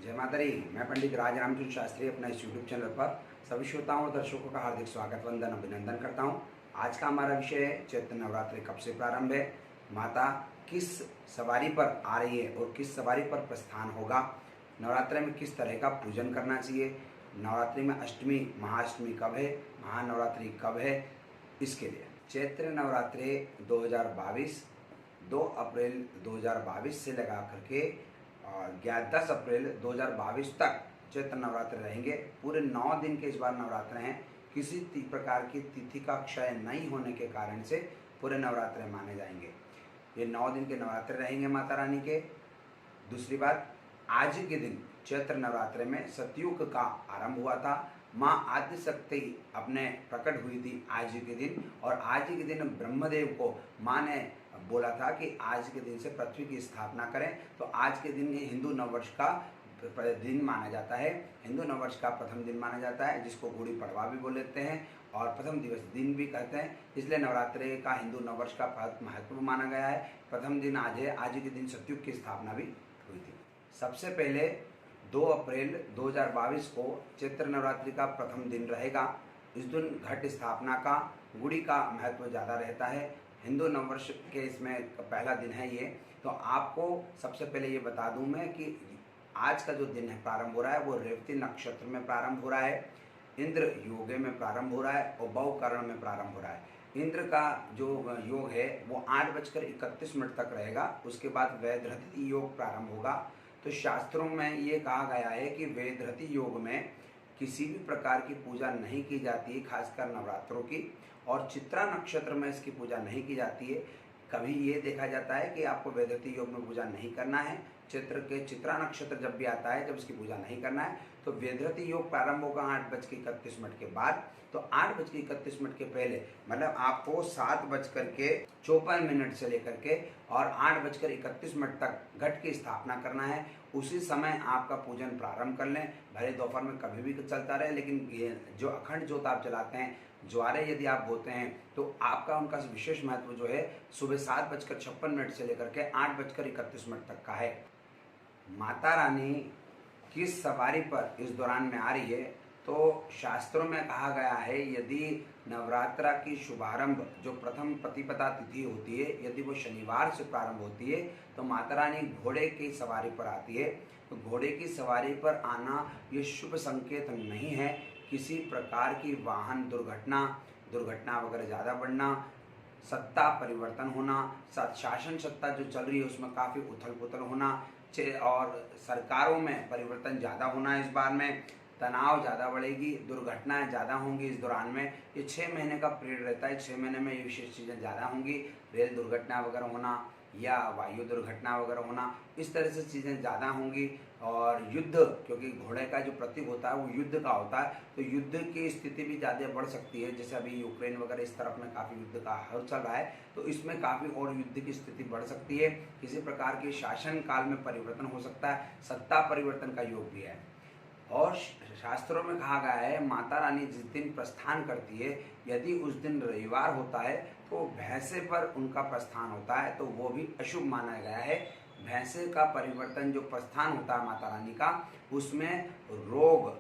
जय माता दी। मैं पंडित राज रामचंद्र शास्त्री अपना इस यूट्यूब चैनल पर सभी श्रोताओं और दर्शकों का हार्दिक स्वागत वंदन अभिनंदन करता हूं। आज का हमारा विषय है चैत्र नवरात्रि कब से प्रारंभ है, माता किस सवारी पर आ रही है और किस सवारी पर प्रस्थान होगा, नवरात्रि में किस तरह का पूजन करना चाहिए, नवरात्रि में अष्टमी महाअष्टमी कब है, महानवरात्रि कब है। इसके लिए चैत्र नवरात्रि 2022 2 अप्रैल 2022 से लगा करके और 10 अप्रैल 2022 तक चैत्र नवरात्र रहेंगे। पूरे 9 दिन के इस बार नवरात्र हैं। किसी प्रकार की तिथि का क्षय नहीं होने के कारण से पूरे नवरात्र माने जाएंगे। ये 9 दिन के नवरात्र रहेंगे माता रानी के। दूसरी बात, आज के दिन चैत्र नवरात्र में सतयुग का आरंभ हुआ था। माँ आदिशक्ति अपने प्रकट हुई थी आज के दिन, और आज के दिन ब्रह्मदेव को माँ ने बोला था कि आज के दिन से पृथ्वी की स्थापना करें। तो आज के दिन हिंदू नववर्ष का दिन माना जाता है। हिंदू नववर्ष का प्रथम दिन माना जाता है, जिसको गुड़ी पड़वा भी बोल लेते हैं और प्रथम दिवस दिन भी कहते हैं। इसलिए नवरात्रि का हिंदू नववर्ष का बहुत महत्व माना गया है। प्रथम दिन आज है। आज के दिन सतयुग की स्थापना भी हुई थी। सबसे पहले 2 अप्रैल 2022 को चैत्र नवरात्रि का प्रथम दिन रहेगा। इस दिन घट स्थापना का, गुड़ी का महत्व ज़्यादा रहता है। हिंदू नववर्ष के इसमें पहला दिन है ये। तो आपको सबसे पहले ये बता दूं मैं कि आज का जो दिन है प्रारंभ हो रहा है वो रेवती नक्षत्र में प्रारंभ हो रहा है, इंद्र योगे में प्रारंभ हो रहा है और बहुकरण में प्रारंभ हो रहा है। इंद्र का जो योग है वो 8:31 तक रहेगा। उसके बाद वैधृति योग प्रारंभ होगा। तो शास्त्रों में ये कहा गया है कि वैधृति योग में किसी भी प्रकार की पूजा नहीं की जाती है, खासकर नवरात्रों की, और चित्रा नक्षत्र में इसकी पूजा नहीं की जाती है। कभी ये देखा जाता है कि आपको वैधृति योग में पूजा नहीं करना है। चित्रा नक्षत्र जब भी आता है, जब इसकी पूजा नहीं करना है, तो वैधृति योग प्रारंभ होगा 8:31 के बाद। तो 8:31 के पहले मतलब आपको 7:54 से लेकर के और 8:31 तक घट की स्थापना करना है। उसी समय आपका पूजन प्रारंभ कर लें। भले दोपहर में कभी भी चलता रहे, लेकिन ये जो अखंड ज्योत आप जलाते हैं, ज्वारे यदि आप बोते हैं, तो आपका उनका विशेष महत्व जो है सुबह 7:56 से लेकर के 8:31 तक का है। माता रानी किस सवारी पर इस दौरान में आ रही है, तो शास्त्रों में कहा गया है यदि नवरात्रा की शुभारंभ जो प्रथम प्रतिपदा तिथि होती है, यदि वो शनिवार से प्रारंभ होती है, तो माता रानी घोड़े की सवारी पर आती है। तो घोड़े की सवारी पर आना ये शुभ संकेत नहीं है। किसी प्रकार की वाहन दुर्घटना वगैरह ज़्यादा बढ़ना, सत्ता परिवर्तन होना, शासन सत्ता जो चल रही है उसमें काफ़ी उथल पुथल होना, और सरकारों में परिवर्तन ज़्यादा होना, इस बार में तनाव ज़्यादा बढ़ेगी, दुर्घटनाएं ज़्यादा होंगी इस दौरान में। ये 6 महीने का पीरियड रहता है। 6 महीने में ये विशेष चीज़ें ज़्यादा होंगी। रेल दुर्घटना वगैरह होना या वायु दुर्घटना वगैरह होना, इस तरह से चीज़ें ज़्यादा होंगी। और युद्ध, क्योंकि घोड़े का जो प्रतीक होता है वो युद्ध का होता है, तो युद्ध की स्थिति भी ज़्यादा बढ़ सकती है। जैसे अभी यूक्रेन वगैरह इस तरफ में काफ़ी युद्ध का हल चल रहा है, तो इसमें काफ़ी और युद्ध की स्थिति बढ़ सकती है। किसी प्रकार के शासन काल में परिवर्तन हो सकता है। सत्ता परिवर्तन का योग भी है। और शास्त्रों में कहा गया है माता रानी जिस दिन प्रस्थान करती है, यदि उस दिन रविवार होता है तो भैंसे पर उनका प्रस्थान होता है, तो वो भी अशुभ माना गया है। भैंसे का परिवर्तन जो प्रस्थान होता है माता रानी का, उसमें रोग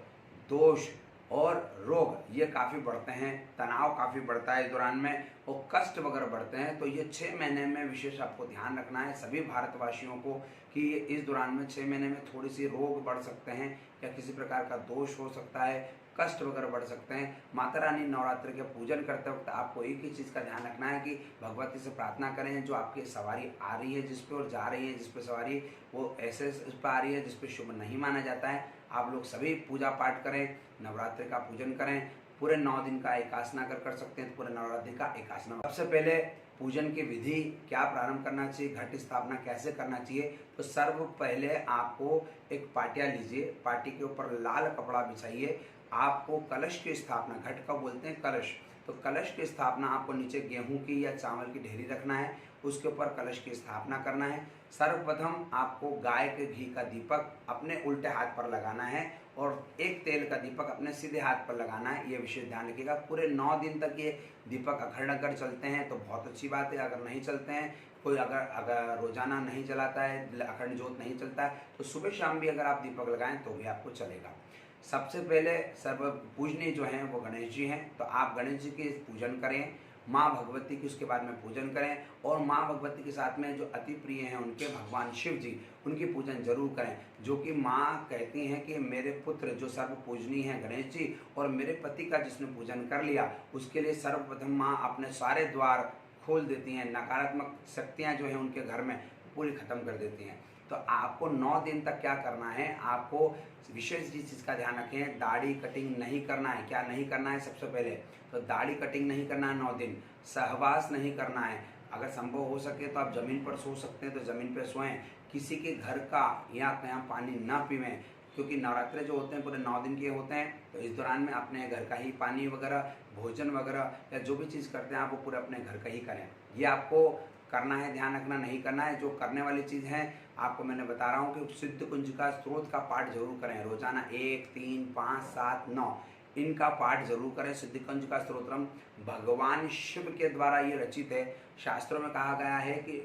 दोष और रोग ये काफ़ी बढ़ते हैं, तनाव काफ़ी बढ़ता है इस दौरान में, और कष्ट वगैरह बढ़ते हैं। तो ये 6 महीने में विशेष आपको ध्यान रखना है सभी भारतवासियों को कि इस दौरान में 6 महीने में थोड़ी सी रोग बढ़ सकते हैं या किसी प्रकार का दोष हो सकता है, कष्ट वगैरह बढ़ सकते हैं। माता रानी नवरात्र के पूजन करते वक्त आपको एक ही चीज़ का ध्यान रखना है कि भगवती से प्रार्थना करें, जो आपकी सवारी आ रही है, जिस पे और जा रही है, जिस पे सवारी वो ऐसे इस पर आ रही है जिस पे शुभ नहीं माना जाता है, आप लोग सभी पूजा पाठ करें, नवरात्रि का पूजन करें। पूरे 9 दिन का एकासना कर सकते हैं, तो पूरे नवरात्रि का एकासना। सबसे पहले पूजन की विधि क्या प्रारंभ करना चाहिए, घट स्थापना कैसे करना चाहिए, तो सर्व पहले आपको एक पाटिया लीजिए, पाटी के ऊपर लाल कपड़ा बिछाइए। आपको कलश की स्थापना, घट का बोलते हैं कलश, तो कलश की स्थापना आपको नीचे गेहूं की या चावल की ढेरी रखना है, उसके ऊपर कलश की स्थापना करना है। सर्वप्रथम आपको गाय के घी का दीपक अपने उल्टे हाथ पर लगाना है और एक तेल का दीपक अपने सीधे हाथ पर लगाना है। ये विशेष ध्यान रखिएगा। पूरे 9 दिन तक ये दीपक अखंड अगर चलते हैं तो बहुत अच्छी बात है, अगर नहीं चलते हैं कोई अगर अगर रोजाना नहीं जलाता है, अखंड ज्योत नहीं चलता है, तो सुबह शाम भी अगर आप दीपक लगाएं तो भी आपको चलेगा। सबसे पहले सर्व पूजनीय जो हैं वो गणेश जी हैं, तो आप गणेश जी के पूजन करें, माँ भगवती की उसके बाद में पूजन करें, और माँ भगवती के साथ में जो अति प्रिय हैं उनके भगवान शिव जी, उनकी पूजन जरूर करें। जो कि माँ कहती हैं कि मेरे पुत्र जो सर्व पूजनीय हैं गणेश जी, और मेरे पति का जिसने पूजन कर लिया उसके लिए सर्वप्रथम माँ अपने सारे द्वार खोल देती हैं, नकारात्मक शक्तियाँ जो हैं उनके घर में पूरी खत्म कर देती हैं। तो आपको 9 दिन तक क्या करना है, आपको विशेष चीज़ का ध्यान रखें, दाढ़ी कटिंग नहीं करना है। क्या नहीं करना है? सबसे पहले तो दाढ़ी कटिंग नहीं करना है 9 दिन, सहवास नहीं करना है। अगर संभव हो सके तो आप ज़मीन पर सो सकते हैं तो ज़मीन पर सोएं, किसी के घर का या कहीं पानी ना पीवें, क्योंकि नवरात्रे जो होते हैं पूरे 9 दिन के होते हैं। तो इस दौरान में अपने घर का ही पानी वगैरह, भोजन वगैरह या जो भी चीज़ करते हैं आप वो पूरे अपने घर का ही करें। ये आपको करना है, ध्यान रखना, नहीं करना है। जो करने वाली चीज़ है आपको मैंने बता रहा हूँ कि सिद्ध कुंज का स्त्रोत का पाठ जरूर करें, रोजाना 1, 3, 5, 7, 9 इनका पाठ जरूर करें। सिद्ध कुंज का स्त्रोत्रम भगवान शिव के द्वारा ये रचित है। शास्त्रों में कहा गया है कि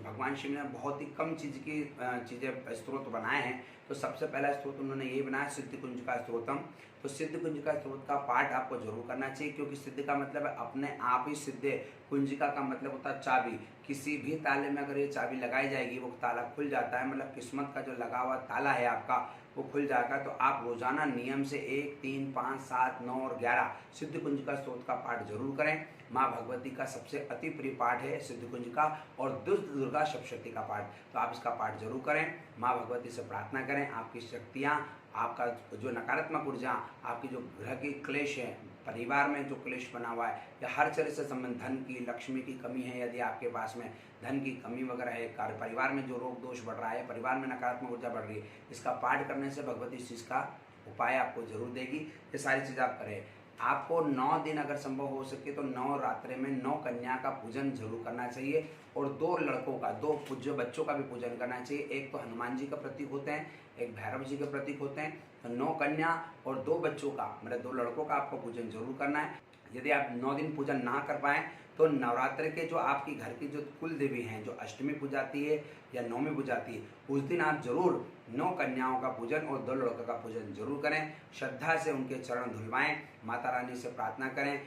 भगवान शिव ने बहुत ही कम चीज़ें स्त्रोत बनाए हैं, तो सबसे पहला स्त्रोत उन्होंने यही बनाया, सिद्ध कुंज का स्त्रोतम। तो सिद्ध कुंज का स्त्रोत का पाठ आपको जरूर करना चाहिए, क्योंकि सिद्ध का मतलब है अपने आप ही सिद्ध, कुंजिका का मतलब होता है चाबी। किसी भी ताले में अगर ये चाबी लगाई जाएगी वो ताला खुल जाता है, मतलब किस्मत का जो लगा हुआ ताला है आपका वो खुल जाएगा। तो आप रोजाना नियम से 1, 3, 5, 7, 9 और 11 सिद्ध कुंज का स्त्रोत का पाठ जरूर करें। माँ भगवती का सबसे अति प्रिय पाठ है सिद्ध कुंज का, और दुर्गा सप्तशती का पाठ, तो आप इसका पाठ जरूर करें। माँ भगवती से प्रार्थना करें, आपकी शक्तियाँ, आपका जो नकारात्मक ऊर्जा, आपकी जो ग्रह की क्लेश है, परिवार में जो क्लेश बना हुआ है, या हर तरह से संबंध, धन की, लक्ष्मी की कमी है, यदि आपके पास में धन की कमी वगैरह है, कार्य परिवार में जो रोग दोष बढ़ रहा है, परिवार में नकारात्मक ऊर्जा बढ़ रही है, इसका पाठ करने से भगवती इस चीज़ का उपाय आपको जरूर देगी। ये सारी चीज़ आप करें। आपको 9 दिन अगर संभव हो सके तो 9 रात्रि में 9 कन्या का पूजन जरूर करना चाहिए, और 2 लड़कों का, 2 पूज्य बच्चों का भी पूजन करना चाहिए। एक तो हनुमान जी का प्रतीक होते हैं, एक भैरव जी के प्रतीक होते हैं। तो 9 कन्या और 2 बच्चों का, मतलब 2 लड़कों का आपको पूजन जरूर करना है। यदि आप 9 दिन पूजन ना कर पाएँ तो नवरात्र के जो आपकी घर की जो कुल देवी हैं, जो अष्टमी पूजाती है या नवमी पूजाती है, उस दिन आप जरूर 9 कन्याओं का पूजन और 2 लड़कों का पूजन जरूर करें। श्रद्धा से उनके चरण धुलवाएं, माता रानी से प्रार्थना करें।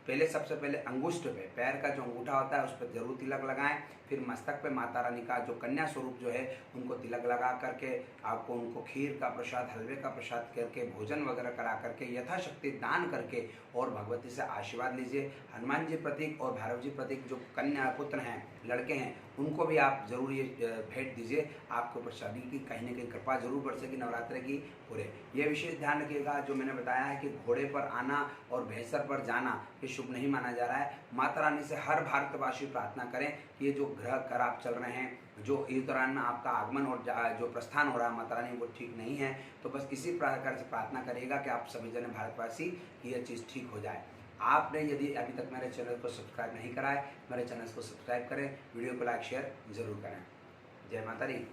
पहले सबसे पहले अंगुष्ठ पे, पैर का जो अंगूठा होता है उस पर जरूर तिलक लगाएं। फिर मस्तक पे माता रानी का जो कन्या स्वरूप जो है उनको तिलक लगा करके आपको उनको खीर का प्रसाद, हलवे का प्रसाद करके, भोजन वगैरह करा करके, यथाशक्ति दान करके और भगवती से आशीर्वाद लीजिए। हनुमान जी प्रतीक और भैरव जी प्रतीक जो कन्या पुत्र हैं, लड़के हैं, उनको भी आप जरूर ये भेंट दीजिए। आपके ऊपर शनि की कहीं न कहीं कृपा जरूर बरसेगी नवरात्र की पूरे। ये विशेष ध्यान रखिएगा, जो मैंने बताया है कि घोड़े पर आना और भैंसर पर जाना ये शुभ नहीं माना जा रहा है। माता रानी से हर भारतवासी प्रार्थना करें कि ये जो ग्रह खराब चल रहे हैं, जो इस दौरान में आपका आगमन और जो प्रस्थान हो रहा है माता रानी वो ठीक नहीं है, तो बस इसी प्रकार से प्रार्थना करिएगा कि आप सभी जन भारतवासी की यह चीज़ ठीक हो जाए। आपने यदि अभी तक मेरे चैनल को सब्सक्राइब नहीं करा है, मेरे चैनल को सब्सक्राइब करें, वीडियो को लाइक शेयर जरूर करें। जय माता दी।